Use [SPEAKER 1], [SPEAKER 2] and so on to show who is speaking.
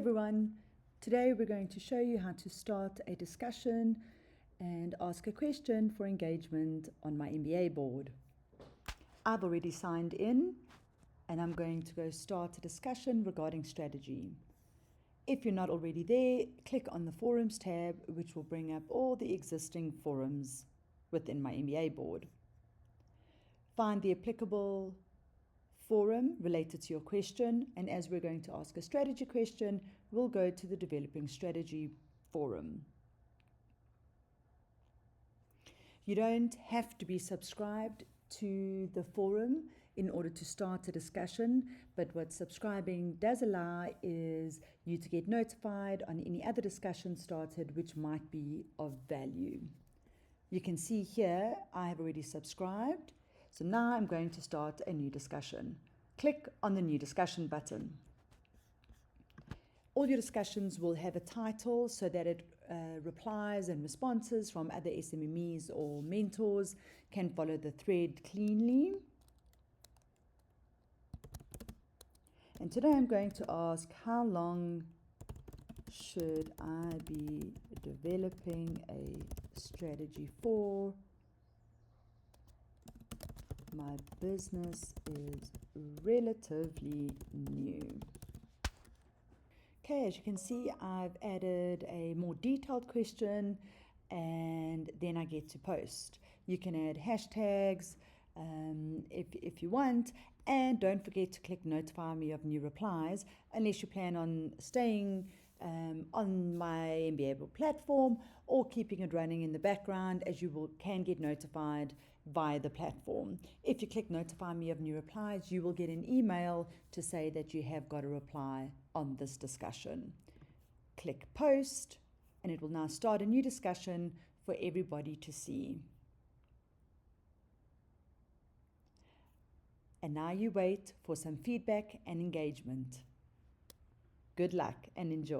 [SPEAKER 1] everyone, today we're going to show you how to start a discussion and ask a question for engagement on my MBA board. I've already signed in and I'm going to go start a discussion regarding strategy. If you're not already there, click on the Forums tab, which will bring up all the existing forums within my MBA board. Find the applicable forum related to your question, and as we're going to ask a strategy question, we'll go to the Developing Strategy forum. You don't have to be subscribed to the forum in order to start a discussion, but what subscribing does allow is you to get notified on any other discussion started which might be of value. You can see here I have already subscribed. So now I'm going to start a new discussion. Click on the new discussion button. All your discussions will have a title so that it replies and responses from other SMMEs or mentors can follow the thread cleanly. And today I'm going to ask, how long should I be developing a strategy for? My business is relatively new. Okay, as you can see, I've added a more detailed question and then I get to post. You can add hashtags if you want, and don't forget to click notify me of new replies unless you plan on staying on my myMBAboard platform or keeping it running in the background, as you can get notified via the platform. If you click notify me of new replies, you will get an email to say that you have got a reply on this discussion. Click post and it will now start a new discussion for everybody to see. And now you wait for some feedback and engagement. Good luck and enjoy.